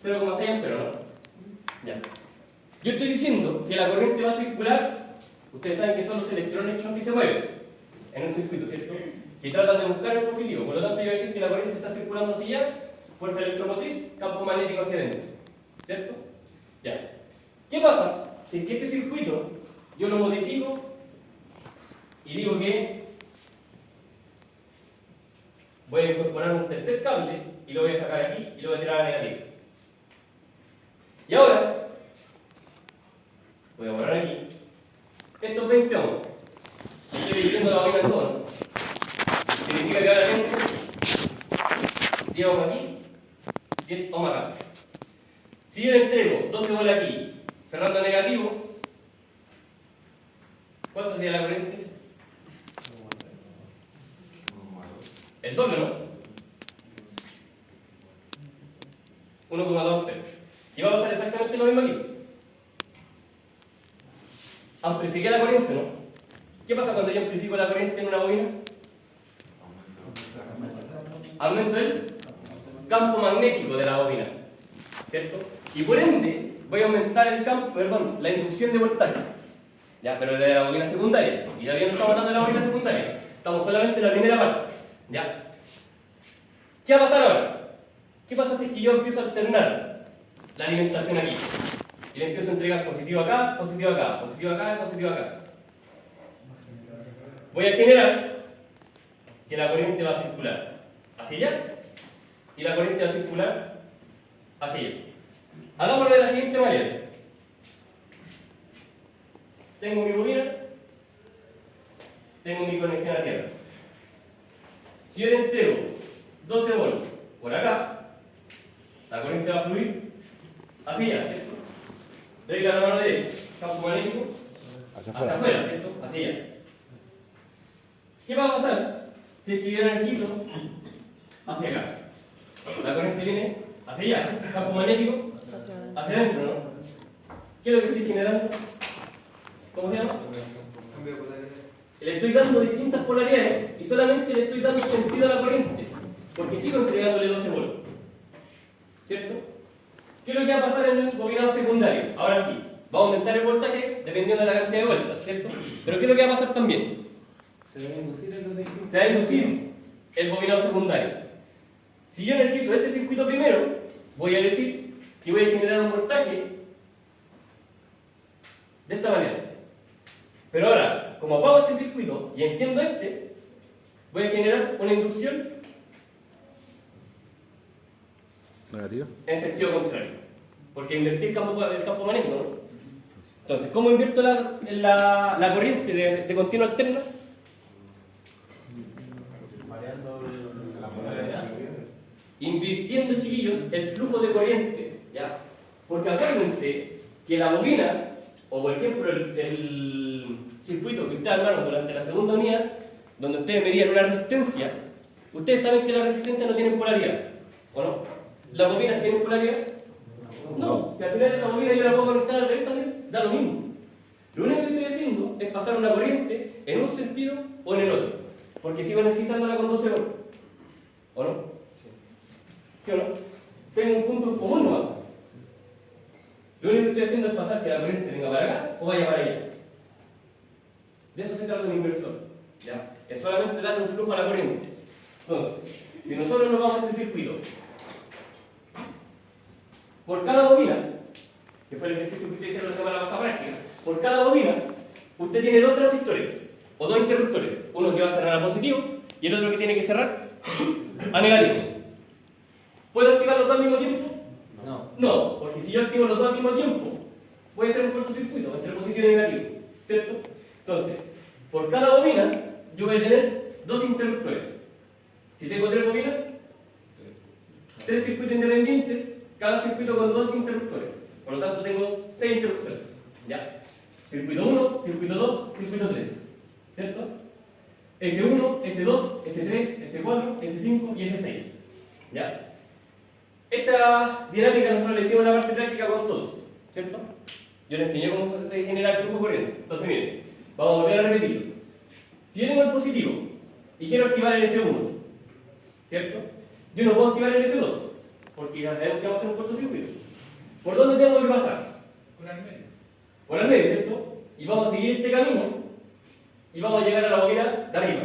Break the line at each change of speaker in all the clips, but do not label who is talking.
0,6 amperes, ¿no? Ya. Yo estoy diciendo que la corriente va a circular, ustedes saben que son los electrones los que se mueven en un circuito, ¿cierto? Que tratan de buscar el positivo, por lo tanto yo voy a decir que la corriente está circulando hacia allá, fuerza electromotriz, campo magnético hacia adentro, ¿cierto? Ya. ¿Qué pasa? Si es que este circuito yo lo modifico y digo que voy a incorporar un tercer cable y lo voy a sacar aquí y lo voy a tirar a negativo. Y ahora voy a borrar aquí estos 20 ohms. Estoy dividiendo la bobina en dos, ¿no? Significa que ahora tengo 10 ohms aquí, 10 ohms acá. Si yo le entrego 12 volts aquí, cerrando a negativo, ¿cuánto sería la corriente? El doble, ¿no? 1,2 amperes. Y vamos a hacer exactamente lo mismo aquí. Amplifiqué la corriente, ¿no? ¿Qué pasa cuando yo amplifico la corriente en una bobina? Aumento el campo magnético de la bobina, ¿cierto? Y por ende voy a aumentar el campo, perdón, la inducción de voltaje. Ya, pero de la bobina secundaria. Y todavía no estamos hablando de la bobina secundaria. Estamos solamente en la primera parte. ¿Ya? ¿Qué va a pasar ahora? ¿Qué pasa si es que yo empiezo a alternar la alimentación aquí? Y le empiezo a entregar positivo acá, positivo acá, positivo acá, positivo acá. Voy a generar que la corriente va a circular hacia allá y la corriente va a circular hacia allá. Hagámoslo de la siguiente manera. Tengo mi bobina, tengo mi conexión a tierra. Si yo le entrego 12 volts por acá, la corriente va a fluir hacia allá, ¿cierto? Regla la mano derecha, campo magnético hacia afuera, ¿cierto? Hacia allá. ¿Qué va a pasar si es que yo energizo hacia acá? La corriente viene hacia allá, campo magnético hacia adentro, ¿no? ¿Qué es lo que estoy generando? ¿Cómo se llama? Le estoy dando distintas polaridades y solamente le estoy dando sentido a la corriente, porque sigo entregándole 12 volts, ¿cierto? ¿Qué es lo que va a pasar en el bobinado secundario? Ahora sí, va a aumentar el voltaje dependiendo de la cantidad de vueltas, ¿cierto? Pero ¿qué es lo que va a pasar también? Se va a inducir el bobinado secundario. Si yo energizo este circuito primero, voy a decir que voy a generar un voltaje de esta manera. Pero ahora, como apago este circuito y enciendo este, voy a generar una inducción
¿Negativo?
en sentido contrario. Porque invertí el campo magnético, ¿no? Entonces, ¿cómo invierto la corriente de continuo alterno?
La polaridad.
Invirtiendo, chiquillos, el flujo de corriente, ¿ya? Porque acuérdense que la bobina, o por ejemplo el circuito que ustedes armaron durante la segunda unidad, donde ustedes medían una resistencia, ustedes saben que las resistencias no tienen polaridad, ¿o no? ¿Las bobinas tienen polaridad? No. Si al final esta bobina yo la puedo conectar al revés también, da lo mismo. Lo único que estoy haciendo es pasar una corriente en un sentido o en el otro, porque sigo energizándola con 12 volts, ¿o no? ¿Sí o no? Tengo un punto en común, ¿no? Lo único que estoy haciendo es pasar que la corriente venga para acá o vaya para allá. De eso se trata un inversor, ¿ya? Es solamente darle un flujo a la corriente. Entonces, si nosotros nos vamos a este circuito, por cada bobina, que fue el ejercicio que ustedes hicieron la semana pasada práctica, por cada bobina, usted tiene dos transistores, o dos interruptores, uno que va a cerrar a positivo y el otro que tiene que cerrar a negativo. ¿Puedo activar los dos al mismo tiempo?
No.
No, porque si yo activo los dos al mismo tiempo, voy a hacer un cortocircuito entre positivo y negativo, ¿cierto? Entonces, por cada bobina, yo voy a tener dos interruptores. Si tengo tres bobinas, tres circuitos independientes, cada circuito con dos interruptores. Por lo tanto, tengo 6 interruptores. ¿Ya? Circuito 1, circuito 2, circuito 3. ¿Cierto? S1, S2, S3, S4, S5 y S6. ¿Ya? Esta dinámica nosotros le hicimos una parte práctica con todos. ¿Cierto? Yo les enseñé cómo se genera el flujo corriente. Entonces, miren, vamos a volver a repetirlo. Si yo tengo el positivo y quiero activar el S1, ¿cierto? Yo no puedo activar el S2, porque ya sabemos que vamos a hacer un cortocircuito. ¿Por dónde tengo que pasar?
Por al medio.
Por el medio, ¿cierto? Y vamos a seguir este camino y vamos a llegar a la bobina de arriba,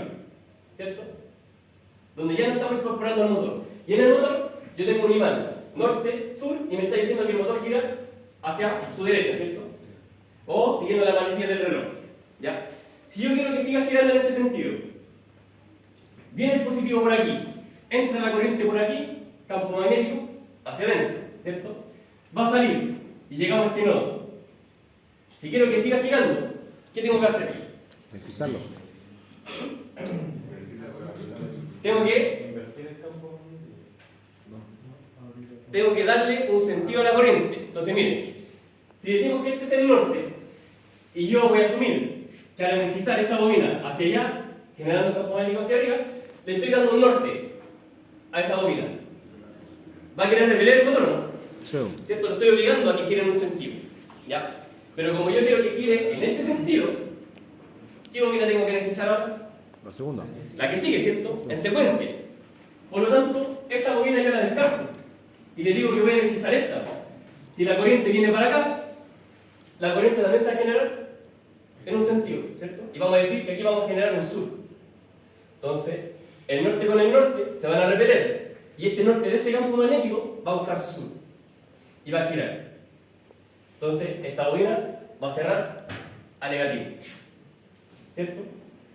¿cierto? Donde ya no estamos incorporando al motor. Y en el motor yo tengo un imán norte, sur, y me está diciendo que el motor gira hacia su derecha, ¿cierto? O siguiendo la manecilla del reloj, ¿ya? Si yo quiero que siga girando en ese sentido, viene el positivo por aquí, entra la corriente por aquí, campo magnético hacia adentro, ¿cierto? Va a salir y llegamos a este nodo. Si quiero que siga girando, ¿qué tengo que hacer?
Energizarlo.
Tengo que
Invertir el campo.
darle un sentido a la corriente. Entonces, miren, si decimos que este es el norte, y yo voy a asumir que al energizar esta bobina hacia allá, generando un campo magnético hacia arriba, le estoy dando un norte a esa bobina. ¿Va a querer repeler el motor o no?
Sí.
¿Cierto? Lo estoy obligando a que gire en un sentido, ¿ya? Pero como yo quiero que gire en este sentido, ¿qué bobina tengo que energizar ahora?
La segunda.
La que sigue, ¿cierto? En secuencia. Por lo tanto, esta bobina yo la descarto y le digo que voy a energizar esta. Si la corriente viene para acá, la corriente también se va a generar en un sentido, ¿cierto? Y vamos a decir que aquí vamos a generar un sur. Entonces, el norte con el norte se van a repeler y este norte de este campo magnético va a buscar su sur y va a girar. Entonces, esta bobina va a cerrar a negativo, ¿cierto?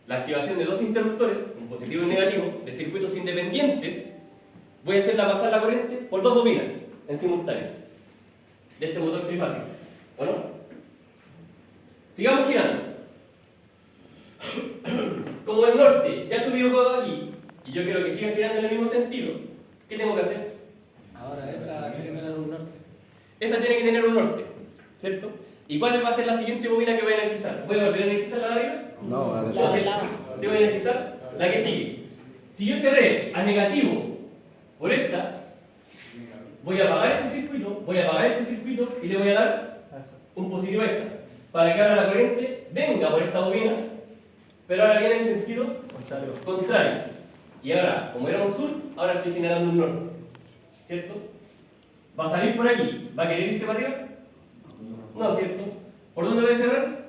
La activación de dos interruptores, un positivo y un negativo, de circuitos independientes, voy a hacerla pasar la corriente por dos bobinas en simultáneo de este motor trifásico, ¿o no? Sigamos girando. Como el norte ya subió todo aquí y yo quiero que siga girando en el mismo sentido, ¿qué tengo que hacer?
Ahora esa tiene que tener un norte.
Esa tiene que tener un norte, ¿cierto? ¿Y cuál va a ser la siguiente bobina que voy a energizar? ¿Voy a volver a energizar la de arriba?
No, la de
La de lado. Debo energizar la que sigue. Si yo cerré a negativo por esta, voy a apagar este circuito y le voy a dar un positivo a esta, para que ahora la corriente venga por esta bobina, pero ahora viene en sentido contrario. Y ahora, como era un sur, ahora estoy generando un norte, ¿cierto? ¿Va a salir por aquí? ¿Va a querer irse para arriba? No, ¿cierto? ¿Por dónde voy a cerrar?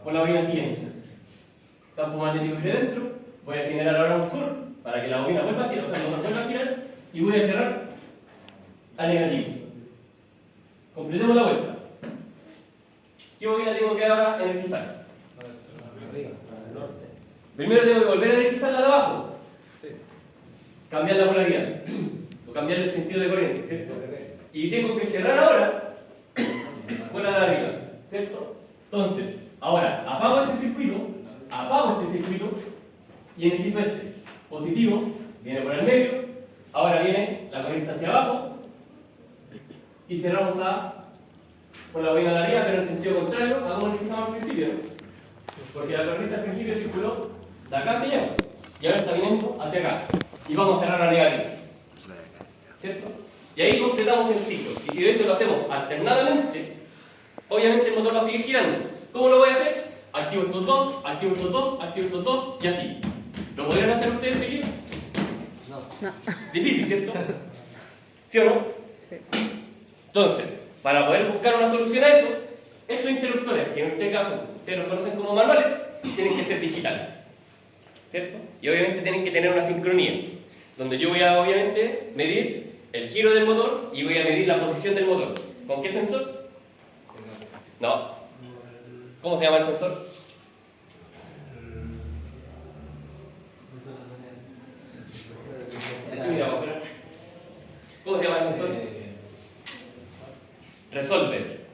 Por la bobina siguiente. Campo magnético hacia adentro, voy a generar ahora un sur para que la bobina vuelva a girar, o sea, el motor vuelva a girar, y voy a cerrar a negativo. Completemos la vuelta. ¿Qué bobina tengo que ahora energizar?
Arriba, para el norte.
Primero tengo que volver a energizar la de abajo,
Sí.
cambiar la polaridad, o cambiar el sentido de corriente, ¿cierto? Y tengo que cerrar ahora con la de arriba, ¿cierto? Entonces, ahora apago este circuito y energizo este. Positivo, viene por el medio, ahora viene la corriente hacia abajo y cerramos con la bobina de arriba, pero en sentido contrario a como energizamos al principio, ¿no? Porque la corriente al principio circuló de acá hacia allá y ahora está viniendo hacia acá y vamos a cerrar a negativo, ¿cierto? Y ahí completamos el ciclo. Y si esto lo hacemos alternadamente, obviamente el motor va a seguir girando. ¿Cómo lo voy a hacer? Activo estos dos, activo estos dos, activo estos dos y así. ¿Lo podrían hacer ustedes seguido?
No.
Difícil, ¿cierto? ¿Sí o no?
Sí.
Entonces, para poder buscar una solución a eso, estos interruptores, que en este caso ustedes los conocen como manuales, tienen que ser digitales, ¿cierto? Y obviamente tienen que tener una sincronía, donde yo voy a obviamente medir el giro del motor y voy a medir la posición del motor. ¿Con qué sensor? No. ¿Cómo se llama el sensor? Mira, vamos a ver. ¿Cómo se llama el sensor? Resolver.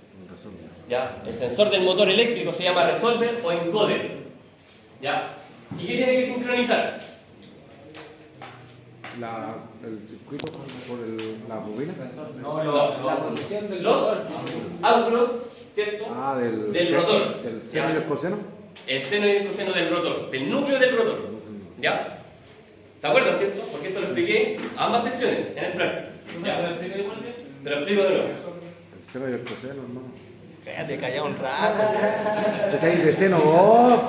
¿Ya? El sensor del motor eléctrico se llama resolver o encoder. ¿Ya? ¿Y qué tiene que sincronizar?
El circuito por la bobina.
No, la posición del
Los
motor.
ángulos, ¿cierto? Del rotor.
Del seno y el coseno.
El seno y el coseno del rotor, del núcleo del rotor. ¿Ya? ¿Se acuerdan, cierto? Porque esto lo expliqué a ambas secciones en el práctico. ¿Ya? Te lo explico de nuevo.
El seno y el coseno, no.
Cállate, calla un rato.
Está ahí de seno, vos.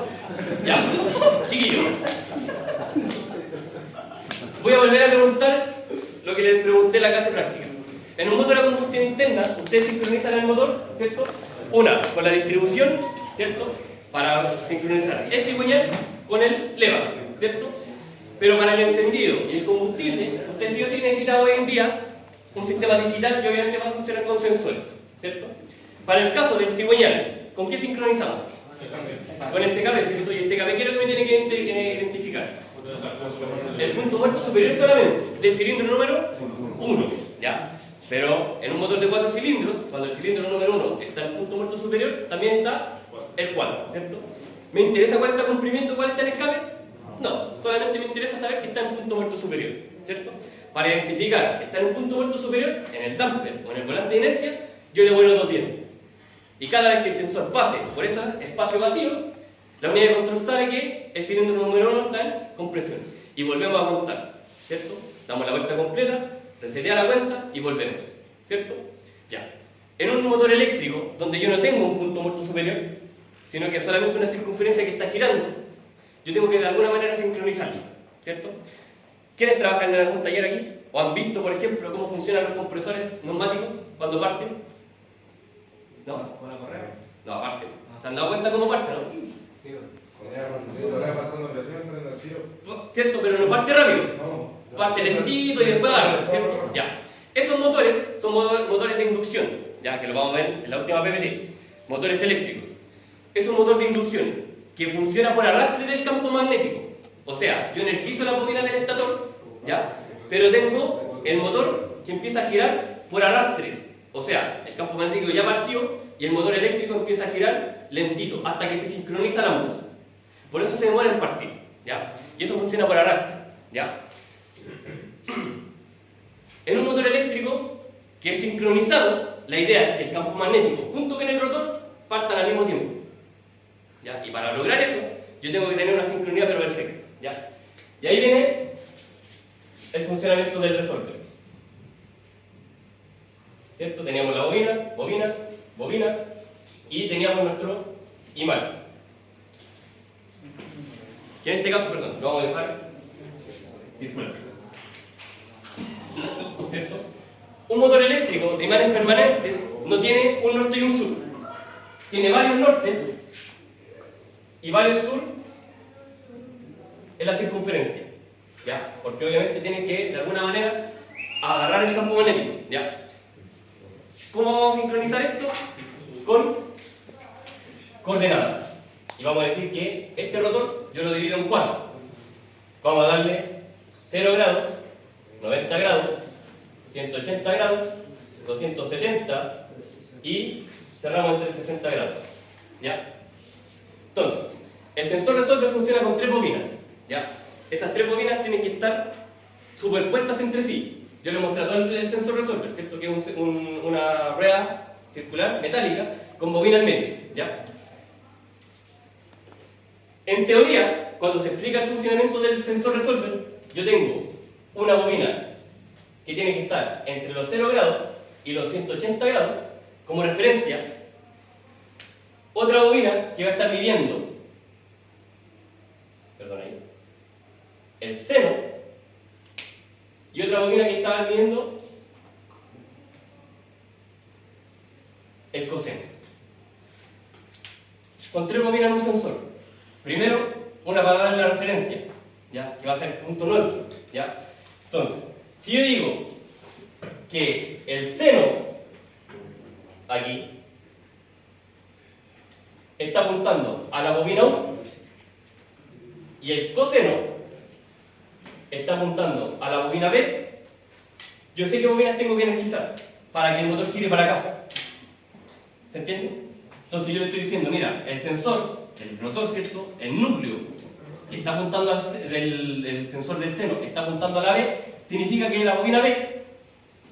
Ya, chiquillos. Voy a volver a preguntar lo que les pregunté en la clase práctica. En un motor a combustión interna, ustedes sincronizan el motor, ¿cierto? Una, con la distribución, ¿cierto? Para sincronizar el cigüeñal con el levas, ¿cierto? Pero para el encendido y el combustible, ustedes sí o sí necesitan hoy en día un sistema digital que obviamente va a funcionar con sensores, ¿cierto? Para el caso del cigüeñal, ¿con qué sincronizamos? Con el CKP, ¿cierto? Y el CKP, ¿qué es lo que me tiene que identificar? El punto muerto superior solamente del cilindro número 1, ¿ya? Pero en un motor de 4 cilindros, cuando el cilindro número 1 está en el punto muerto superior, también está el 4, ¿cierto? ¿Me interesa cuál está en comprimiento, cuál está en escape? No, solamente me interesa saber que está en el punto muerto superior, ¿cierto? Para identificar que está en un punto muerto superior, en el damper o en el volante de inercia, yo le vuelo 2 dientes. Y cada vez que el sensor pase por ese espacio vacío, la unidad de control sabe que el cilindro número 1 está en compresión. Y volvemos a contar, ¿cierto? Damos la vuelta completa, resetea la cuenta y volvemos, ¿cierto? Ya. En un motor eléctrico, donde yo no tengo un punto muerto superior, sino que solamente una circunferencia que está girando, yo tengo que de alguna manera sincronizarlo, ¿cierto? ¿Quiénes trabajan en algún taller aquí? ¿O han visto, por ejemplo, cómo funcionan los compresores neumáticos cuando parten? ¿No?
¿Con la correa?
No, aparte. ¿Se han dado cuenta cómo parte, no?
Sí.
¿Cierto? Pero no parte rápido. Parte lentito y después agarra, ¿cierto? Ya. Esos motores son motores de inducción, ya que lo vamos a ver en la última PPT. Motores eléctricos. Es un motor de inducción que funciona por arrastre del campo magnético. O sea, yo energizo la bobina del estator, ¿ya? Pero tengo el motor que empieza a girar por arrastre. O sea, el campo magnético ya partió y el motor eléctrico empieza a girar lentito, hasta que se sincronizan ambos. Por eso se demora en partir, ¿ya? Y eso funciona por arrastre, ¿ya? En un motor eléctrico que es sincronizado, la idea es que el campo magnético junto con el rotor partan al mismo tiempo, ¿ya? Y para lograr eso, yo tengo que tener una sincronía pero perfecta, ¿ya? Y ahí viene el funcionamiento del resolver, ¿cierto? Teníamos la bobina, y teníamos nuestro imán. Que en este caso, perdón, lo vamos a dejar circular, ¿cierto? Un motor eléctrico de imanes permanentes no tiene un norte y un sur. Tiene varios nortes y varios sur en la circunferencia, ¿ya? Porque obviamente tiene que, de alguna manera, agarrar el campo magnético, ¿ya? ¿Cómo vamos a sincronizar esto? Con coordenadas. Y vamos a decir que este rotor yo lo divido en 4. Vamos a darle 0 grados, 90 grados, 180 grados, 270 y cerramos entre 60 grados, ¿ya? Entonces, el sensor resolver funciona con 3 bobinas, ¿ya? Esas 3 bobinas tienen que estar superpuestas entre sí. Yo le mostré todo el sensor resolver, ¿cierto? Que es una rueda circular metálica con bobina en medio, ¿ya? En teoría, cuando se explica el funcionamiento del sensor resolver, yo tengo una bobina que tiene que estar entre los 0 grados y los 180 grados como referencia, otra bobina que va a estar midiendo, perdón ahí, el seno, y otra bobina que estaba midiendo el coseno. Son 3 bobinas en un sensor. Primero, una para darle la referencia, ¿ya? Que va a ser punto neutro, ¿ya? Entonces, si yo digo que el seno aquí está apuntando a la bobina 1 y el coseno está apuntando a la bobina B, yo sé qué bobinas tengo que energizar para que el motor gire para acá. ¿Se entiende? Entonces yo le estoy diciendo, mira, el sensor, el rotor, ¿cierto? El núcleo que está apuntando el sensor del seno está apuntando a la B, significa que la bobina B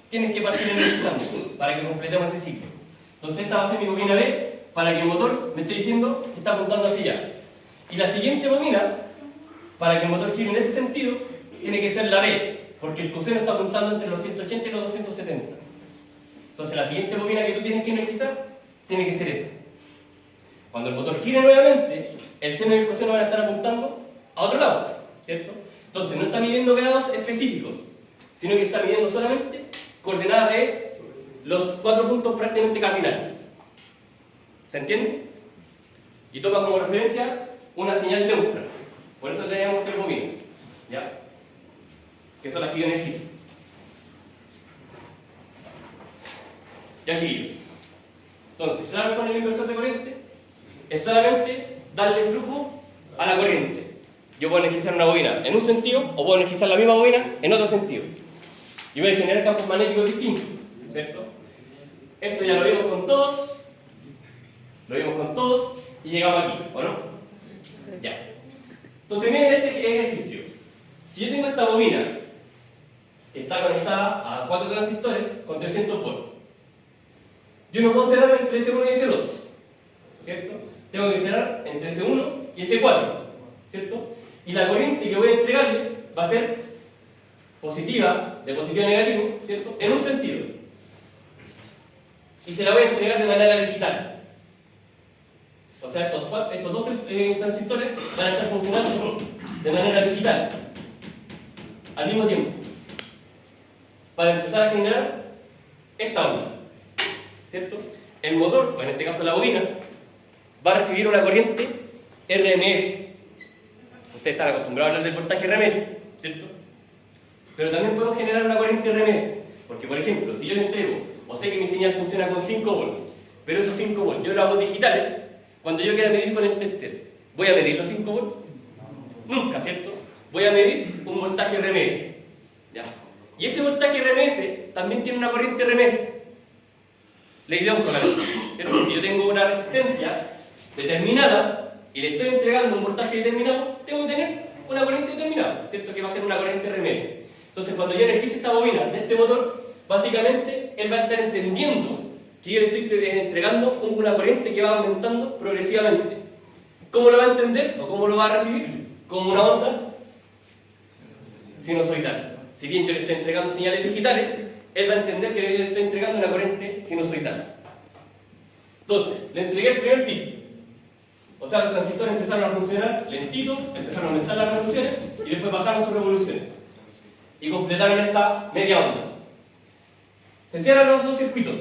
tienes que partir energizando para que completemos ese ciclo. Entonces esta va a ser mi bobina B para que el motor me esté diciendo que está apuntando hacia allá. Y la siguiente bobina, para que el motor gire en ese sentido, tiene que ser la B, porque el coseno está apuntando entre los 180 y los 270. Entonces la siguiente bobina que tú tienes que energizar tiene que ser esa. Cuando el motor gire nuevamente, el seno y el coseno van a estar apuntando a otro lado, ¿cierto? Entonces no está midiendo grados específicos, sino que está midiendo solamente coordenadas de los 4 puntos prácticamente cardinales. ¿Se entiende? Y toma como referencia una señal neutra. Por eso tenemos 3 bobinas, ¿ya? Que son las que yo energizo. Ya, chiquillos. Entonces, claro, con el inversor de corriente es solamente darle flujo a la corriente. Yo puedo energizar una bobina en un sentido o puedo energizar la misma bobina en otro sentido. Y voy a generar campos magnéticos distintos, ¿cierto? Esto ya lo vimos con todos. Lo vimos con todos y llegamos aquí, ¿o no? Ya. Entonces miren este ejercicio. Si yo tengo esta bobina que está conectada a 4 transistores con 300 volts, yo no puedo cerrar entre S1 y S2, ¿cierto? Tengo que cerrar entre S1 y S4, ¿cierto? Y la corriente que voy a entregarle va a ser positiva, de positivo a negativo, ¿cierto? En un sentido. Y se la voy a entregar de manera digital. O sea, estos dos transistores van a estar funcionando de manera digital al mismo tiempo para empezar a generar esta onda, ¿cierto? El motor, o en este caso la bobina, va a recibir una corriente RMS. Ustedes están acostumbrados a hablar del voltaje RMS, ¿cierto? Pero también podemos generar una corriente RMS, porque por ejemplo, si yo le entrego, o sé que mi señal funciona con 5 volts, pero esos 5 volts yo los hago digitales. Cuando yo quiera medir con el tester, ¿voy a medir los 5 volts? Nunca, ¿cierto? Voy a medir un voltaje RMS. ¿Ya? Y ese voltaje RMS también tiene una corriente RMS. Ley de Ohm solamente, ¿cierto? Si yo tengo una resistencia determinada y le estoy entregando un voltaje determinado, tengo que tener una corriente determinada, ¿cierto? Que va a ser una corriente RMS. Entonces, cuando yo energice esta bobina de este motor, básicamente él va a estar entendiendo que yo le estoy entregando una corriente que va aumentando progresivamente. ¿Cómo lo va a entender o cómo lo va a recibir? Como una onda sinusoidal. Si bien yo le estoy entregando señales digitales, él va a entender que le estoy entregando una corriente sinusoidal. Entonces, le entregué el primer pico. O sea, los transistores empezaron a funcionar lentito, empezaron a aumentar las revoluciones y después bajaron sus revoluciones. Y completaron esta media onda. Se cierran los dos circuitos.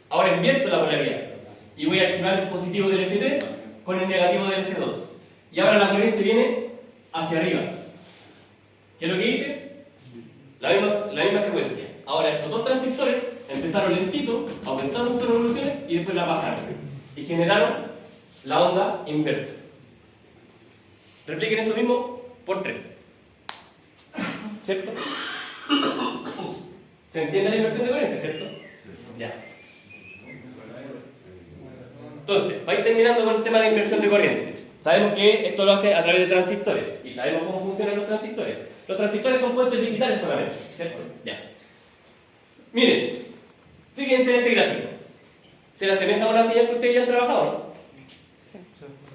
Ahora invierto la polaridad y voy a activar el positivo del S3 con el negativo del S2. Y ahora la corriente viene hacia arriba. ¿Qué es lo que hice? La misma secuencia. Ahora estos dos transistores empezaron lentito, aumentaron sus revoluciones y después la bajaron. Y generaron la onda inversa. Repliquen eso mismo por 3. ¿Cierto? ¿Se entiende la inversión de corriente, cierto? Ya. Entonces, va a ir terminando con el tema de inversión de corrientes. Sabemos que esto lo hace a través de transistores. Y sabemos cómo funcionan los transistores. Los transistores son puentes digitales solamente, ¿cierto? Ya. Miren, fíjense en ese gráfico. ¿Se le asemeja a una señal que ustedes ya han trabajado, no?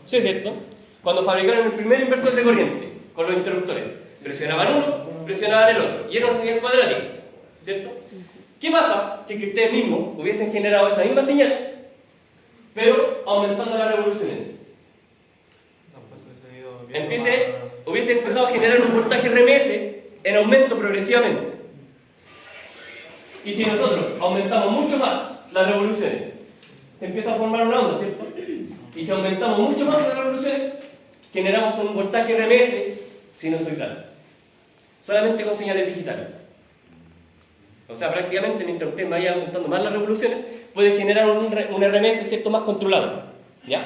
Sí, ¿cierto? Cuando fabricaron el primer inversor de corriente, con los interruptores, presionaban uno, presionaban el otro. Y era una señal cuadrática, ¿cierto? ¿Qué pasa si que ustedes mismos hubiesen generado esa misma señal, pero aumentando las revoluciones? Hubiese empezado a generar un voltaje RMS en aumento progresivamente. Y si nosotros aumentamos mucho más las revoluciones, se empieza a formar una onda, ¿cierto? Y si aumentamos mucho más las revoluciones, generamos un voltaje RMS sinusoidal, solamente con señales digitales. O sea, prácticamente mientras usted vaya aumentando más las revoluciones, puede generar un RMS, ¿cierto?, más controlado. ¿Ya?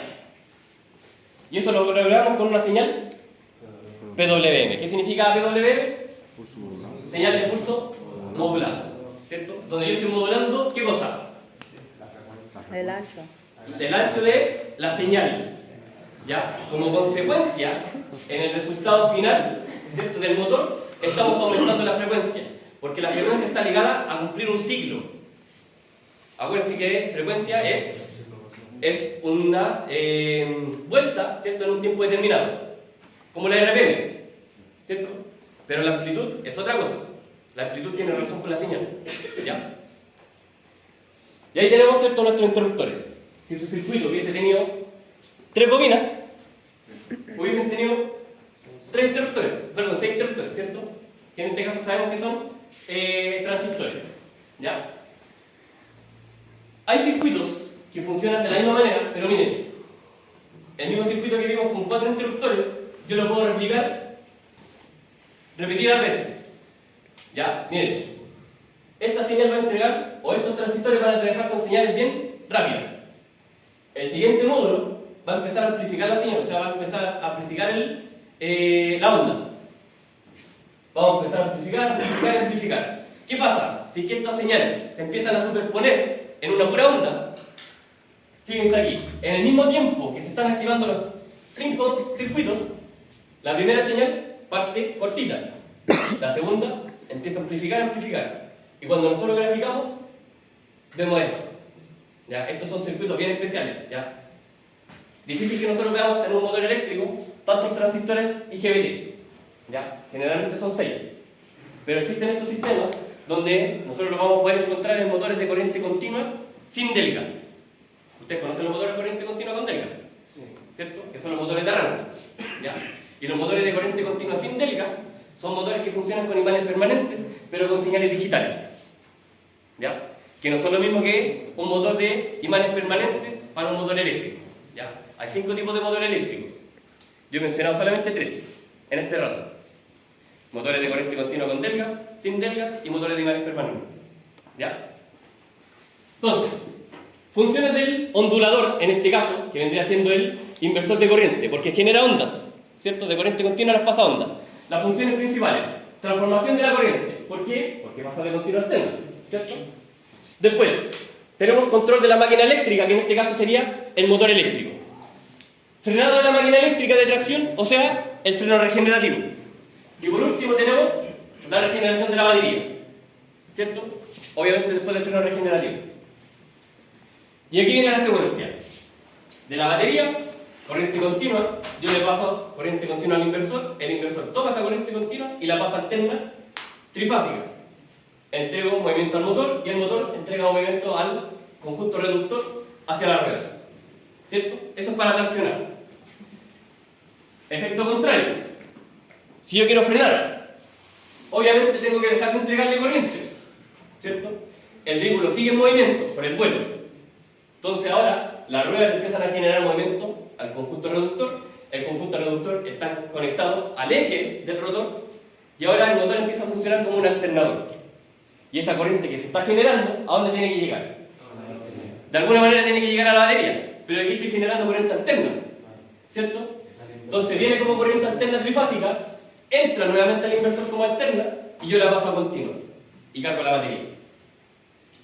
Y eso lo logramos con una señal PWM. ¿Qué significa PWM? Señal de pulso modulado, ¿cierto? Donde yo estoy modulando, ¿qué cosa?
El ancho.
El ancho de la señal. ¿Ya? Como consecuencia, en el resultado final, ¿cierto?, del motor, estamos aumentando la frecuencia. Porque la frecuencia está ligada a cumplir un ciclo. Acuérdense que frecuencia es una vuelta, ¿cierto?, en un tiempo determinado. Como la RPM, ¿cierto? Pero la amplitud es otra cosa. La amplitud tiene relación con la señal. ¿Ya? Y ahí tenemos, ¿cierto?, nuestros interruptores. Si su circuito hubiese tenido 3 bobinas, hubiesen tenido 6 interruptores, ¿cierto? Que en este caso sabemos que son transistores. ¿Ya? Hay circuitos que funcionan de la misma manera, pero miren, el mismo circuito que vimos con 4 interruptores, yo lo puedo replicar repetidas veces. Ya, miren, esta señal va a entregar, o estos transistores van a trabajar con señales bien rápidas. El siguiente módulo va a empezar a amplificar la señal, o sea, va a empezar a amplificar la onda. Vamos a empezar a amplificar. ¿Qué pasa? Si es que estas señales se empiezan a superponer en una pura onda, fíjense aquí, en el mismo tiempo que se están activando los 5 circuitos, la primera señal parte cortita, la segunda empieza a amplificar. Y cuando nosotros graficamos, vemos esto. ¿Ya? Estos son circuitos bien especiales. ¿Ya? Difícil que nosotros veamos en un motor eléctrico tantos transistores IGBT. ¿Ya? Generalmente son 6. Pero existen estos sistemas donde nosotros lo vamos a poder encontrar en motores de corriente continua sin delgas. Ustedes conocen los motores de corriente continua con delgas, ¿cierto? Que son los motores de arranque. ¿Ya? Y los motores de corriente continua sin delgas son motores que funcionan con imanes permanentes, pero con señales digitales. ¿Ya? Que no son lo mismo que un motor de imanes permanentes para un motor eléctrico. ¿Ya? Hay 5 tipos de motores eléctricos. Yo he mencionado solamente 3 en este rato. Motores de corriente continua con delgas, sin delgas y motores de imanes permanentes. ¿Ya? Entonces, funciones del ondulador, en este caso, que vendría siendo el inversor de corriente, porque genera ondas, ¿cierto? De corriente continua las pasa ondas. Las funciones principales: transformación de la corriente. ¿Por qué? Porque pasa de continua a alterna, ¿cierto? Después, tenemos control de la máquina eléctrica, que en este caso sería el motor eléctrico. Frenado de la máquina eléctrica de tracción, o sea, el freno regenerativo. Y por último tenemos la regeneración de la batería, ¿cierto? Obviamente después del freno regenerativo. Y aquí viene la secuencia. De la batería, corriente continua, yo le paso corriente continua al inversor, el inversor toma esa corriente continua y la pasa alterna trifásica. Entrego un movimiento al motor y el motor entrega un movimiento al conjunto reductor hacia la rueda, ¿cierto? Eso es para traccionar. Efecto contrario. Si yo quiero frenar, obviamente tengo que dejar de entregarle corriente, ¿cierto? El vehículo sigue en movimiento por el vuelo. Entonces ahora las ruedas empiezan a generar movimiento al conjunto reductor. El conjunto reductor está conectado al eje del rotor y ahora el motor empieza a funcionar como un alternador. Y esa corriente que se está generando, ¿a dónde tiene que llegar? De alguna manera tiene que llegar a la batería, pero aquí estoy generando corriente alterna, ¿cierto? Entonces viene como corriente alterna trifásica, entra nuevamente al inversor como alterna y yo la paso a continua y cargo la batería.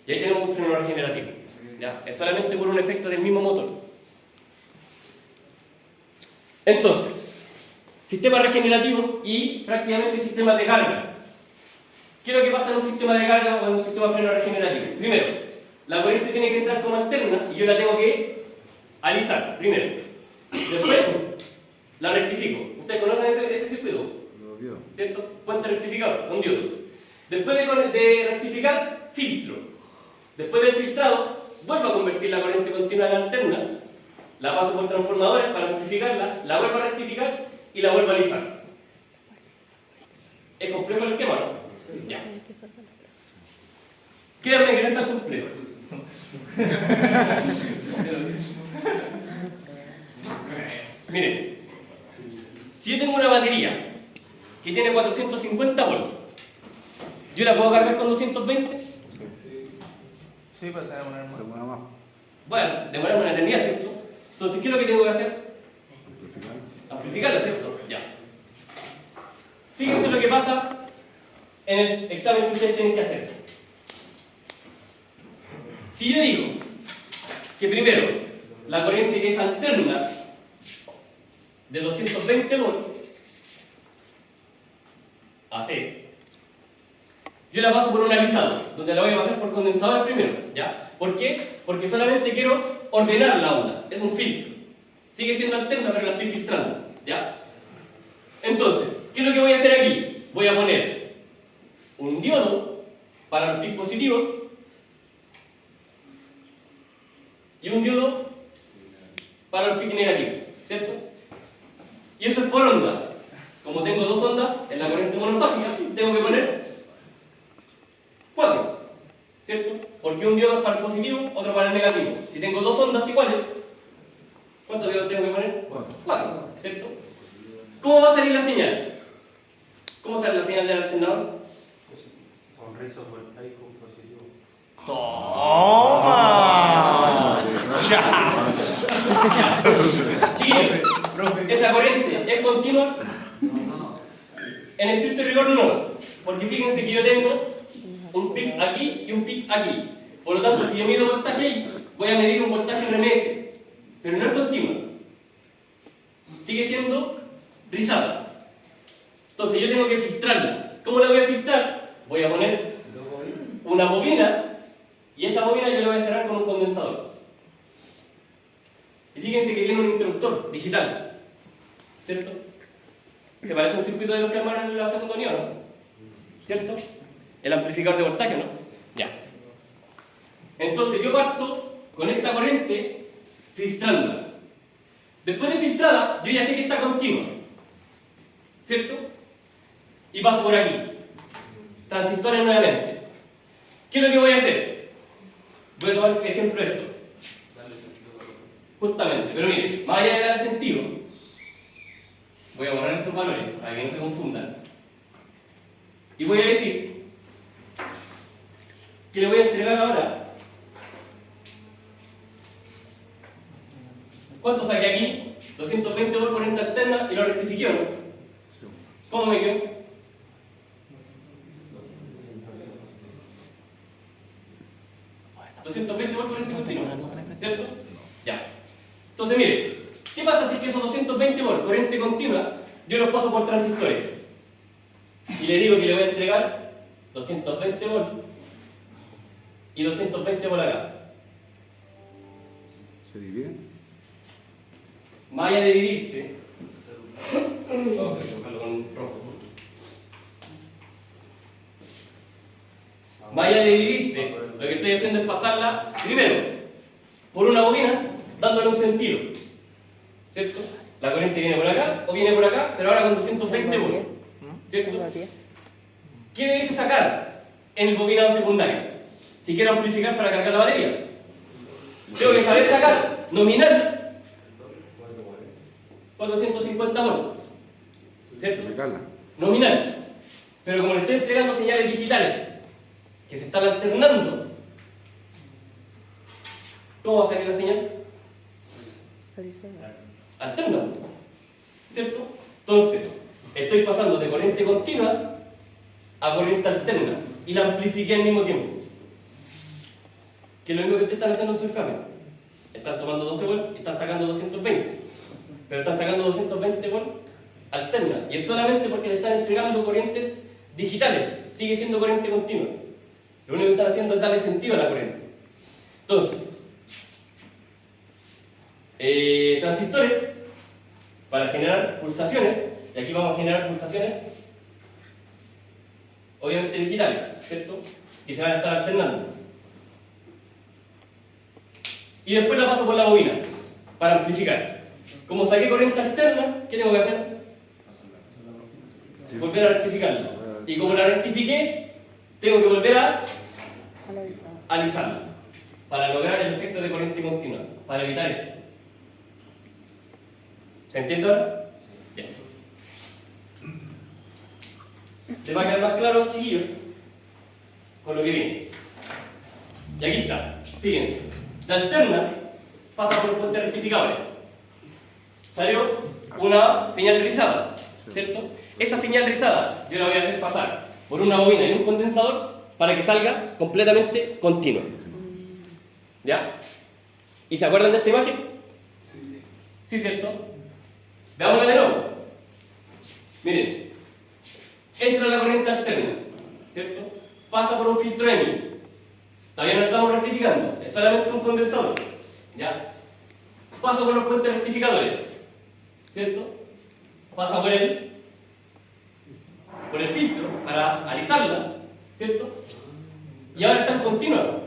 Y ahí tenemos un freno regenerativo. ¿Ya? Es solamente por un efecto del mismo motor. Entonces, sistemas regenerativos y prácticamente sistemas de carga. ¿Qué es lo que pasa en un sistema de carga o en un sistema de freno regenerativo? Primero, la corriente tiene que entrar como alterna y yo la tengo que alisar, primero. Después, la rectifico. ¿Ustedes conocen ese circuito? ¿Cierto? Puente rectificador, con diodos. Después de rectificar, filtro. Después del filtrado, vuelvo a convertir la corriente continua en alterna, la paso por transformadores para amplificarla, la vuelvo a rectificar y la vuelvo a alisar. ¿Es complejo el esquema, no? Ya. Créanme que no es tan complejo. Miren, si yo tengo una batería que tiene 450 volts, ¿yo la puedo cargar con 220?
Sí, pues se demora más.
Bueno, demorarme una eternidad, ¿cierto? Entonces, ¿qué es lo que tengo que hacer? Amplificarla, ¿cierto? Ya. Fíjense lo que pasa en el examen que ustedes tienen que hacer. Si yo digo que primero la corriente que es alterna de 220 volts AC, yo la paso por un alisado, donde la voy a pasar por condensador primero, ¿ya? ¿Por qué? Porque solamente quiero ordenar la onda, es un filtro. Sigue siendo alterna, pero la estoy filtrando, ¿ya? Entonces, ¿qué es lo que voy a hacer aquí? Voy a poner un diodo para los picos positivos y un diodo para los picos negativos, ¿cierto? Y eso es por onda. Como tengo dos ondas en la corriente monofásica, tengo que poner 4, ¿cierto? Porque porque un diodo es para el positivo, otro para el negativo. Si tengo dos ondas iguales, ¿cuántos diodos tengo que poner? 4, ¿cierto? ¿Cómo va a salir la señal? ¿Cómo sale la señal del alternador?
Sonrisa voltaico positivo.
¡Toma!
Chiquillos, ¿esa corriente es continua? En estricto rigor no, porque fíjense que yo tengo un pic aquí y un pic aquí. Por lo tanto, si yo mido voltaje ahí, voy a medir un voltaje en RMS, pero no es continua. Sigue siendo rizada. Entonces yo tengo que filtrarla. ¿Cómo la voy a filtrar? Voy a poner una bobina y esta bobina yo la voy a cerrar con un condensador. Y fíjense que tiene un interruptor digital, ¿cierto? Se parece a un circuito de los que armaron en la segunda unión, ¿no? ¿Cierto? El amplificador de voltaje, ¿no? Ya. Entonces yo parto con esta corriente filtrándola. Después de filtrada, yo ya sé que está continua, ¿cierto? Y paso por aquí. Transistores nuevamente. ¿Qué es lo que voy a hacer? Voy a tomar el ejemplo de esto. Justamente, pero miren, más allá de darle sentido, voy a borrar estos valores para que no se confundan. Y voy a decir que le voy a entregar ahora. ¿Cuánto saqué aquí? 220 por corriente alterna y lo rectifiqué, ¿no? ¿Cómo me quedó? ¿220 por corriente continua? ¿Cierto? Ya. Entonces, mire, ¿qué pasa si es que esos 220 por corriente continua yo los paso por transistores? Y le digo que le voy a entregar 220 volt y 220 por acá.
¿Se dividen?
Más allá de dividirse, vamos a colocarlo con rojo. Más allá de dividirse, lo que estoy haciendo es pasarla primero por una bobina, dándole un sentido, ¿cierto? La corriente viene por acá o viene por acá, pero ahora con 220 volts, ¿cierto? ¿Qué me dice sacar en el bobinado secundario? Si quiero amplificar para cargar la batería, tengo que saber sacar nominal 450 volts, ¿cierto?
Explicarla.
Nominal. Pero como le estoy entregando señales digitales que se están alternando, ¿cómo va a salir la señal? Alterna, ¿cierto? Entonces, estoy pasando de corriente continua a corriente alterna y la amplifiqué al mismo tiempo. Que es lo mismo que ustedes están haciendo en su examen. Están tomando 12 volts y están sacando 220. Pero están sacando 220 volts alterna. Y es solamente porque le están entregando corrientes digitales. Sigue siendo corriente continua. Lo único que están haciendo es darle sentido a la corriente. Entonces, transistores para generar pulsaciones, y aquí vamos a generar pulsaciones obviamente digitales, ¿cierto? Y se van a estar alternando. Y después la paso por la bobina para amplificar. Como saqué corriente alterna, ¿qué tengo que hacer? Volver a rectificarla. Y como la rectifiqué, tengo que volver a alisarla para lograr el efecto de corriente continua, para evitar esto. ¿Se entiende ahora? Bien. ¿Les va a quedar más claro, chiquillos? Con lo que viene. Y aquí está, fíjense. La alterna pasa por los puentes rectificadores. Salió una señal rizada, ¿cierto? Esa señal rizada yo la voy a hacer pasar por una bobina y un condensador para que salga completamente continua. ¿Ya? ¿Y se acuerdan de esta imagen? Sí, ¿cierto? Veámosla de nuevo. Miren, entra la corriente alterna, ¿cierto? Pasa por un filtro EMI. Todavía no estamos rectificando, es solamente un condensador. ¿Ya? Pasa por los puentes rectificadores, ¿cierto? Pasa por el filtro para alisarla, ¿cierto? Y ahora está en continua,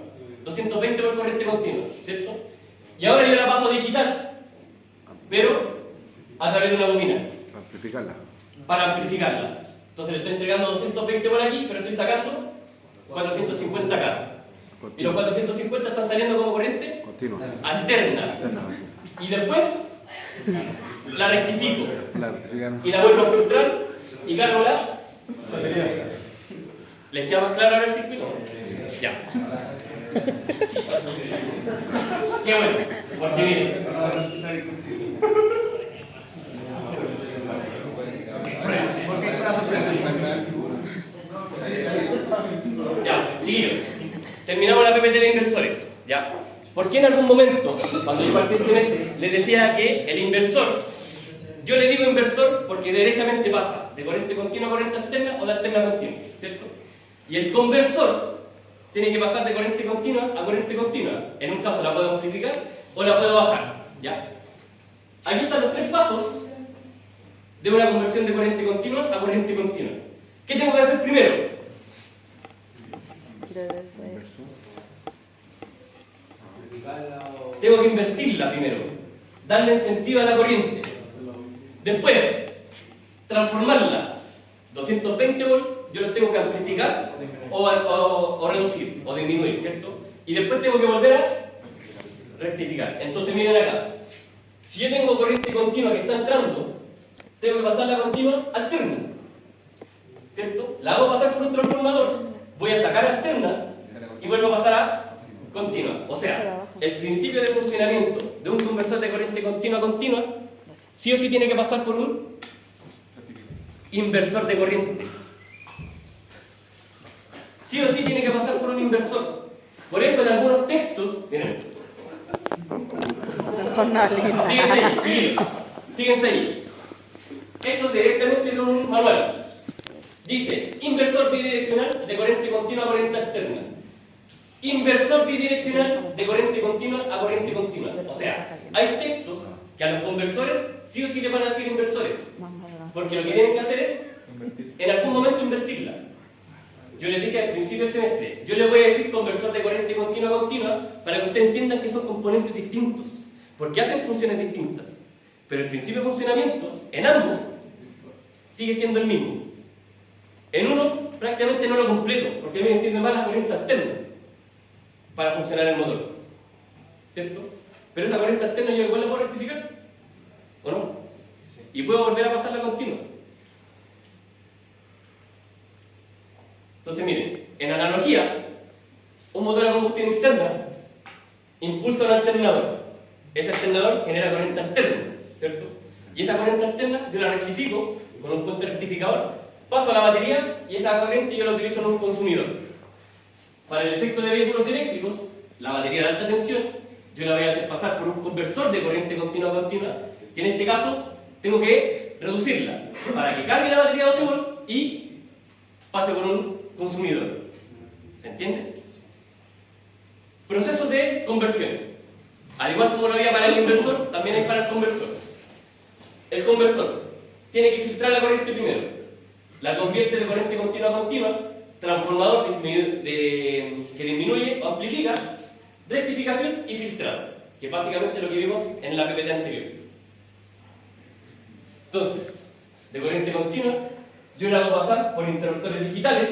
220 por corriente continua, ¿cierto? Y ahora yo la paso a digital, pero a través de una bobina.
Para amplificarla.
Para amplificarla. Entonces le estoy entregando 220 por aquí, pero estoy sacando 450 acá. Y los 450 están saliendo como corriente
Continua.
alterna.
Alterna.
Y después la rectifico.
La rectificaron.
Y la vuelvo a filtrar y cargo la batería. ¿Les queda más claro ahora el circuito? Ya. Qué bueno, porque miren. Ya, chiquillos. Terminamos la PPT de inversores. Ya. ¿Por qué en algún momento, cuando yo partí el semestre, les decía que el inversor, yo le digo inversor porque derechamente pasa de corriente continua a corriente alterna o de alterna a continua, ¿cierto? Y el conversor tiene que pasar de corriente continua a corriente continua. En un caso la puedo amplificar o la puedo bajar, ¿ya? Aquí están los tres pasos de una conversión de corriente continua a corriente continua. ¿Qué tengo que hacer primero?
Debe ser.
Tengo que invertirla primero, darle en sentido a la corriente. Después, transformarla. 220 volts, yo los tengo que amplificar o reducir, o disminuir, ¿cierto? Y después tengo que volver a rectificar. Entonces miren acá. Si yo tengo corriente continua que está entrando, tengo que pasar la continua alterna, ¿cierto? La hago pasar por un transformador, voy a sacar alterna y vuelvo a pasar a continua. O sea, el principio de funcionamiento de un conversor de corriente continua a continua, sí o sí tiene que pasar por un inversor de corriente. Sí o sí tiene que pasar por un inversor. Por eso en algunos textos, miren,
Mejor no linda.
fíjense ahí, chiquillos, fíjense ahí. Esto es directamente de un manual. Dice, inversor bidireccional de corriente continua a corriente alterna. Inversor bidireccional de corriente continua a corriente continua. O sea, hay textos que a los conversores sí o sí le van a decir inversores. Porque lo que tienen que hacer es, en algún momento, invertirla. Yo les dije al principio del semestre, yo les voy a decir conversor de corriente continua a continua para que ustedes entiendan que son componentes distintos. Porque hacen funciones distintas. Pero el principio de funcionamiento, en ambos, sigue siendo el mismo. En uno, prácticamente no lo completo, porque a mí me sirve más la corriente alterna para funcionar el motor. ¿Cierto? Pero esa corriente alterna yo igual la puedo rectificar, ¿o no? Y puedo volver a pasar la continua. Entonces miren, en analogía, un motor a combustión interna impulsa un alternador. Ese alternador genera corriente alterna, ¿cierto? Y esa corriente alterna yo la rectifico con un puente rectificador, paso a la batería y esa corriente yo la utilizo en un consumidor. Para el efecto de vehículos eléctricos, la batería de alta tensión yo la voy a hacer pasar por un conversor de corriente continua a continua, que en este caso tengo que reducirla para que cargue la batería de 12 volts y pase por un consumidor. ¿Se entiende? Procesos de conversión. Al igual como lo había para el inversor, también hay para el conversor. El conversor tiene que filtrar la corriente primero, la convierte de corriente continua a continua, transformador que disminuye o amplifica, rectificación y filtrado, que es básicamente lo que vimos en la PPT anterior. Entonces, de corriente continua, yo la hago pasar por interruptores digitales,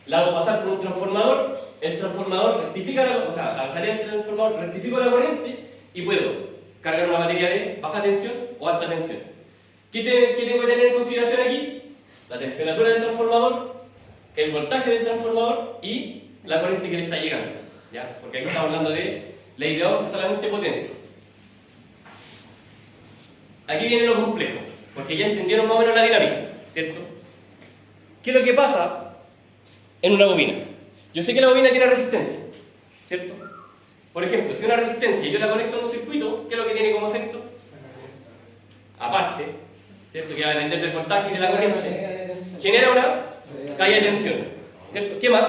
la hago pasar por un transformador, el transformador rectifica o sea, al salir del transformador rectifico la corriente y puedo cargar una batería de baja tensión o alta tensión. ¿Qué tengo que tener en consideración aquí? La temperatura del transformador, el voltaje del transformador y la corriente que le está llegando, ¿ya? Porque aquí estamos hablando de ley de Ohm, solamente potencia. Aquí viene lo complejo, porque ya entendieron más o menos la dinámica, ¿cierto? ¿Qué es lo que pasa en una bobina? Yo sé que la bobina tiene resistencia, ¿cierto? Por ejemplo, si una resistencia yo la conecto a un circuito, ¿qué es lo que tiene como efecto? Aparte, ¿cierto? Que va a depender del voltaje y de la corriente, genera una caída de tensión, ¿cierto? ¿Qué más?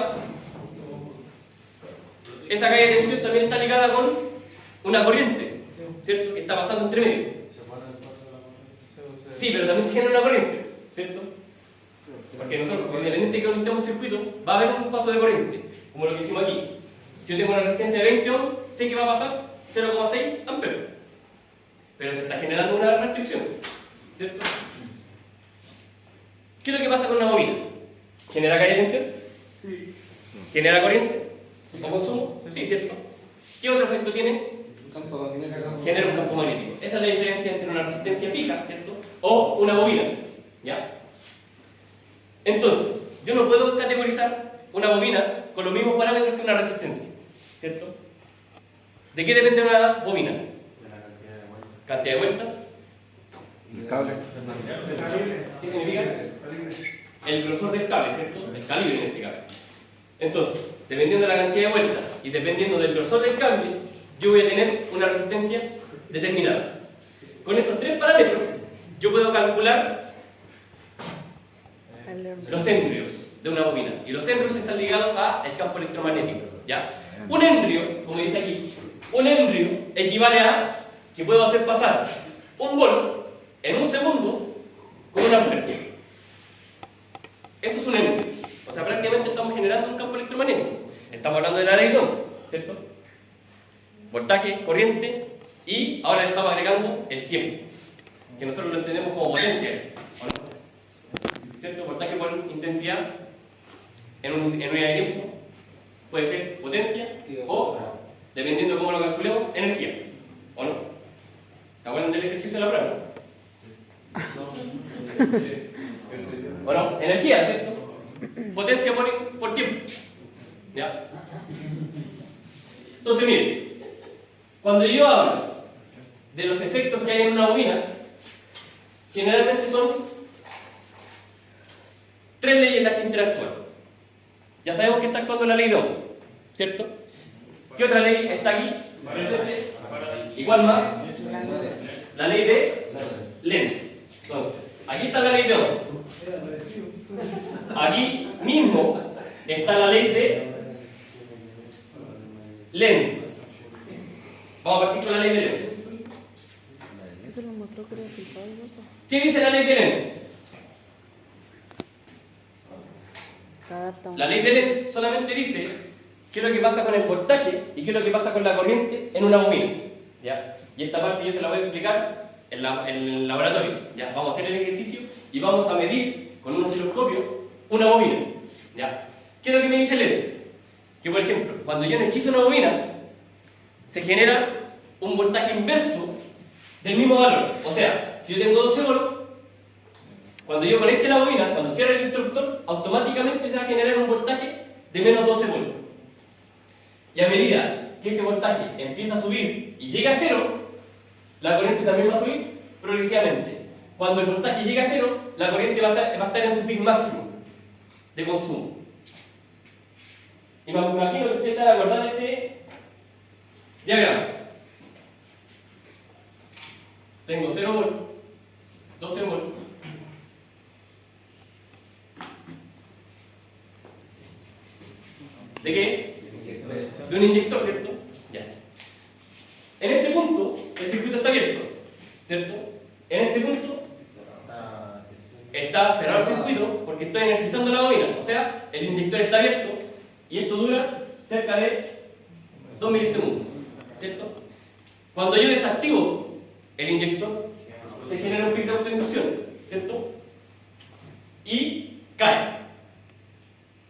Esa caída de tensión también está ligada con una corriente, ¿cierto? Que está pasando entre medio. Sí, pero también genera una corriente, ¿cierto? Porque nosotros, independientemente de que conectemos un circuito, va a haber un paso de corriente, como lo que hicimos aquí. Si yo tengo una resistencia de 20 ohms, sé que va a pasar 0,6 amperes. Pero se está generando una restricción, ¿cierto? ¿Qué es lo que pasa con una bobina? ¿Genera caída de tensión? Sí. ¿Genera corriente? ¿O consumo? Sí, ¿cierto? ¿Qué otro efecto tiene? Genera un campo magnético. Esa es la diferencia entre una resistencia fija, ¿cierto? O una bobina, ¿ya? Entonces, yo no puedo categorizar una bobina con los mismos parámetros que una resistencia, ¿cierto? ¿De qué depende una bobina? Cantidad de vueltas.
El cable.
¿Qué significa? El grosor del cable, ¿cierto? El calibre en este caso. Entonces, dependiendo de la cantidad de vueltas y dependiendo del grosor del cable, yo voy a tener una resistencia determinada. Con esos tres parámetros, yo puedo calcular los embrios de una bobina. Y los embrios están ligados al campo electromagnético, ¿ya? Un embrio, como dice aquí, un embrio equivale a que puedo hacer pasar un bol en un segundo con una puerta. Eso es un embrio. O sea, prácticamente estamos generando un campo electromagnético. Estamos hablando de la ley de Ohm, ¿cierto? Voltaje, corriente, y ahora le estamos agregando el tiempo, que nosotros lo entendemos como potencia, ¿o no? ¿Cierto? Voltaje por intensidad en unidad de tiempo puede ser potencia o, dependiendo de cómo lo calculemos, energía, ¿o no? ¿Se acuerdan del ejercicio de la prueba? Bueno, energía, ¿cierto? Potencia por tiempo. ¿Ya? Entonces, miren, cuando yo hablo de los efectos que hay en una bobina, generalmente son tres leyes las que interactúan. Ya sabemos que está actuando la ley de Ohm, ¿cierto? ¿Qué otra ley está aquí presente? Igual más, la ley de Lenz. Entonces, aquí está la ley de Ohm. Aquí mismo está la ley de Lenz. Vamos a partir con la ley de Lenz.
Eso lo mostró, creo que el padre.
¿Qué dice la ley de Lenz? La ley de Lenz solamente dice qué es lo que pasa con el voltaje y qué es lo que pasa con la corriente en una bobina, ¿ya? Y esta parte yo se la voy a explicar en el laboratorio, ¿ya? Vamos a hacer el ejercicio y vamos a medir con un osciloscopio una bobina, ¿ya? ¿Qué es lo que me dice Lenz? Que, por ejemplo, cuando yo energizo una bobina, se genera un voltaje inverso del mismo valor. O sea, si yo tengo 12 volts, cuando yo conecte la bobina, cuando cierre el interruptor, automáticamente se va a generar un voltaje de menos 12 volts. Y a medida que ese voltaje empieza a subir y llega a cero, la corriente también va a subir progresivamente. Cuando el voltaje llega a cero, la corriente va a estar en su pico máximo de consumo. Y me imagino que ustedes se van a acordar de este diagrama. Tengo 0 volts, 12 volts. ¿De qué es? De un inyector, ¿cierto? Ya. En este punto, el circuito está abierto, ¿cierto? En este punto está cerrado el circuito porque estoy energizando la bobina. O sea, el inyector está abierto y esto dura cerca de 2 milisegundos, ¿cierto? Cuando yo desactivo el inyector, se genera un pico de autoinducción, ¿cierto? Y cae.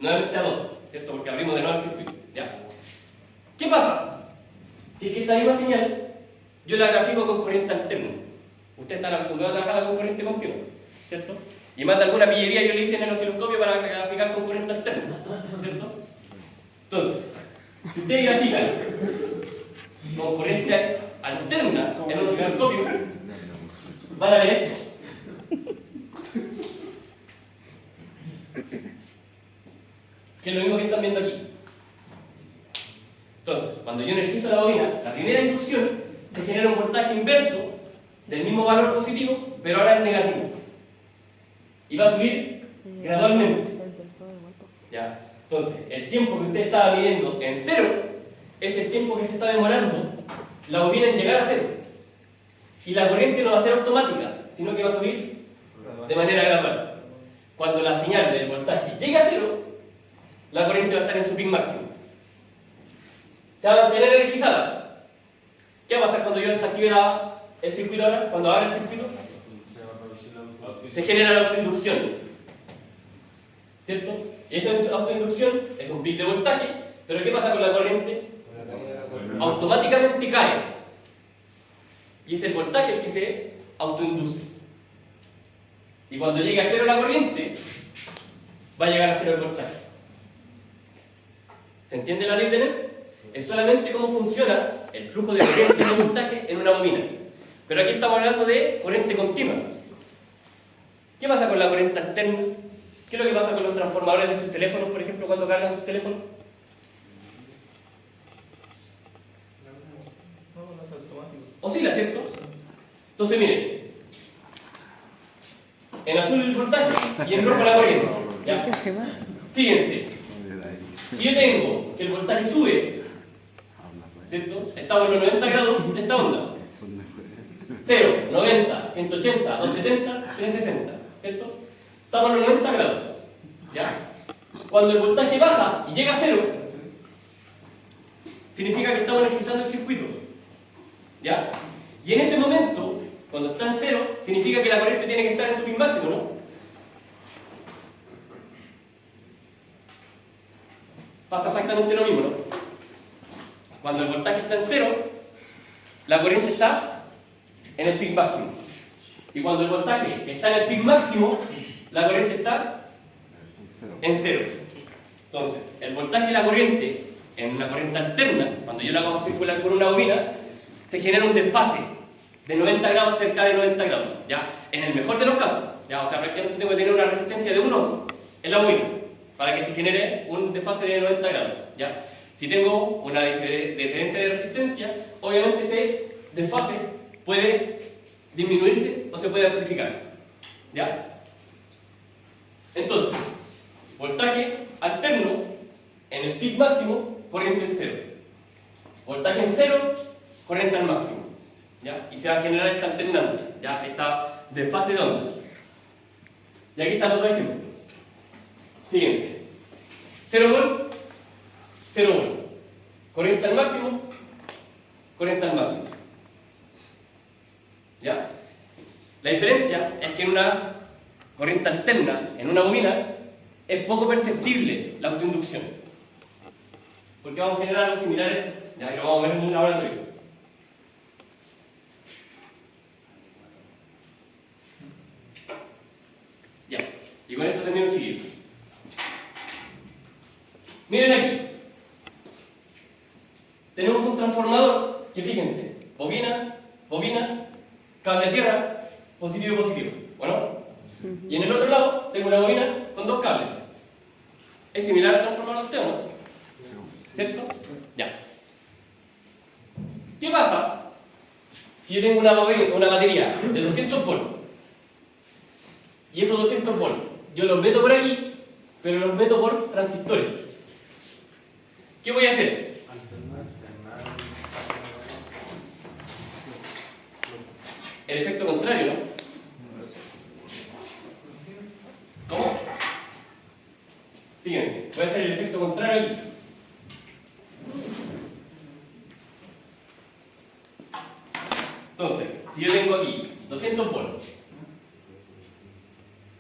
Nuevamente a 12, ¿cierto? Porque abrimos de nuevo el circuito, ¿ya? ¿Qué pasa? Si es que esta misma señal yo la grafico con corriente alterna. Ustedes están acostumbrados a trabajar con corriente continua, ¿cierto? Y más de alguna pillería yo le hice en el osciloscopio para graficar con corriente alterna, ¿cierto? Entonces, si ustedes grafican con corriente alterna en un osciloscopio, van a ver esto. Que es lo mismo que están viendo aquí. Entonces, cuando yo energizo la bobina, la primera inducción se genera un voltaje inverso del mismo valor positivo, pero ahora es negativo. Y va a subir gradualmente. ¿Ya? Entonces, el tiempo que usted estaba midiendo en cero es el tiempo que se está demorando la bobina en llegar a cero. Y la corriente no va a ser automática, sino que va a subir de manera gradual. Cuando la señal del voltaje llegue a cero, la corriente va a estar en su pico máximo. Se va a mantener energizada. ¿Qué va a pasar cuando yo desactive el circuito ahora? Cuando abra el circuito, se genera la autoinducción, ¿cierto? Y esa autoinducción es un pico de voltaje, Pero ¿qué pasa con la corriente? Automáticamente cae. Y es el voltaje el que se autoinduce. Y cuando llegue a cero la corriente, va a llegar a cero el voltaje. ¿Se entiende la ley de Nernst? Es solamente cómo funciona el flujo de corriente y de voltaje en una bobina. Pero aquí estamos hablando de corriente continua. ¿Qué pasa con la corriente alterna? ¿Qué es lo que pasa con los transformadores de sus teléfonos, por ejemplo, cuando cargan sus teléfonos?
No es automático.
Oscila, ¿cierto? Entonces, miren. En azul el voltaje y en rojo la corriente. ¿Ya? Fíjense. Si yo tengo que el voltaje sube, ¿cierto? Estamos en los 90 grados de esta onda. 0, 90, 180, 270, 360, ¿cierto? Estamos en los 90 grados. ¿Ya? Cuando el voltaje baja y llega a 0, significa que estamos energizando el circuito. ¿Ya? Y en ese momento, cuando está en 0, significa que la corriente tiene que estar en su pic máximo, ¿no? Pasa exactamente lo mismo, ¿no? Cuando el voltaje está en 0, la corriente está en el pic máximo. Y cuando el voltaje está en el pic máximo, la corriente está en 0. Entonces, el voltaje y la corriente en una corriente alterna, cuando yo la hago circular por una bobina, se genera un desfase de 90 grados, cerca de 90 grados, ¿ya? En el mejor de los casos, ¿ya? O sea, prácticamente tengo que tener una resistencia de 1 en la bobina para que se genere un desfase de 90 grados, ¿ya? Si tengo una diferencia de resistencia, obviamente ese desfase puede disminuirse o se puede amplificar, ¿ya? Entonces, voltaje alterno en el pic máximo, corriente en 0. Voltaje en 0, corriente al máximo, ¿ya? Y se va a generar esta alternancia, ¿ya? Esta desfase de onda. Y aquí están los dos ejemplos. Fíjense, 0 volt, 0 volt. Corriente al máximo, corriente al máximo. ¿Ya? La diferencia es que en una corriente alterna, en una bobina, es poco perceptible la autoinducción. Porque vamos a generar algo similar, ya, y lo vamos a ver en un laboratorio. Ya, y con esto termino, chiquillos. Miren aquí. Tenemos un transformador que, fíjense, bobina, cable a tierra, positivo, positivo. ¿Bueno? Y en el otro lado tengo una bobina con dos cables. Es similar al transformador de usted, ¿no? ¿Cierto? Ya. ¿Qué pasa si yo tengo una batería de 200 volts? Y esos 200 volts yo los meto por aquí, pero los meto por transistores. ¿Qué voy a hacer? El efecto contrario, ¿no? ¿Cómo? Fíjense, voy a hacer el efecto contrario aquí. Entonces, si yo tengo aquí 200 volts,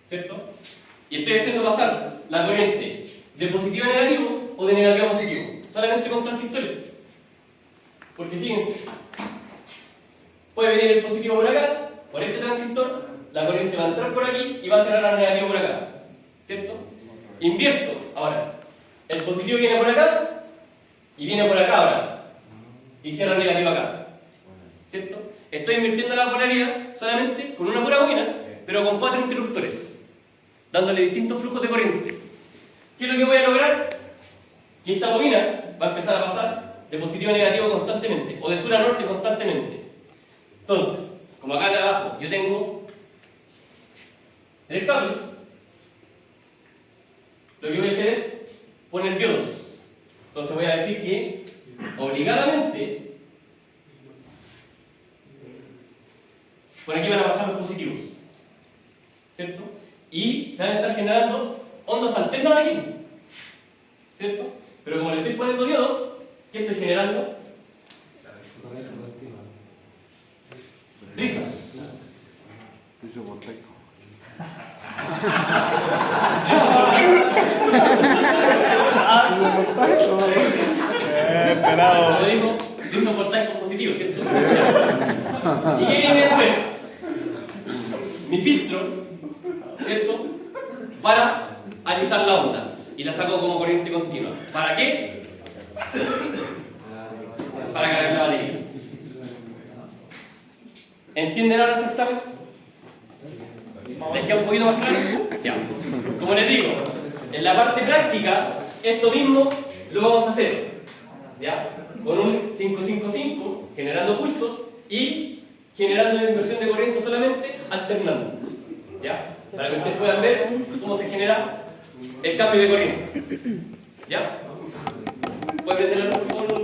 ¿cierto? Y estoy haciendo pasar la corriente de positivo a negativo o de negativo a positivo, solamente con transistores. Porque fíjense, puede venir el positivo por acá, por este transistor, la corriente va a entrar por aquí y va a cerrar al negativo por acá, ¿cierto? Invierto, ahora, el positivo viene por acá y viene por acá ahora, y cierra el negativo acá, ¿cierto? Estoy invirtiendo la polaridad solamente con una pura bobina, pero con 4 interruptores, dándole distintos flujos de corriente. ¿Qué es lo que voy a lograr? Que esta bobina va a empezar a pasar de positivo a negativo constantemente, o de sur a norte constantemente. Entonces, como acá de abajo yo tengo 3 cables, lo que voy a hacer es poner diodos. Entonces voy a decir que obligadamente por aquí van a pasar los positivos, ¿cierto? Y se van a estar generando ondas alternas aquí, ¿cierto? Pero como le estoy poniendo diodos, ¿qué estoy generando? Risas.
Piso voltaico.
Esperado.
Como dijo, hizo voltaje con positivo, ¿cierto? ¿Y qué viene después? Mi filtro, ¿cierto? Para alisar la onda. Y la saco como corriente continua. ¿Para qué? Para cargar la batería. ¿Entienden ahora ese examen? ¿Les queda un poquito más claro? Ya. Como les digo, en la parte práctica, esto mismo lo vamos a hacer. ¿Ya? Con un 555, generando pulsos y generando inversión de corriente solamente, alternando. ¿Ya? Para que ustedes puedan ver cómo se genera el cambio de corriente. ¿Ya? ¿Puede prender la luz, por favor?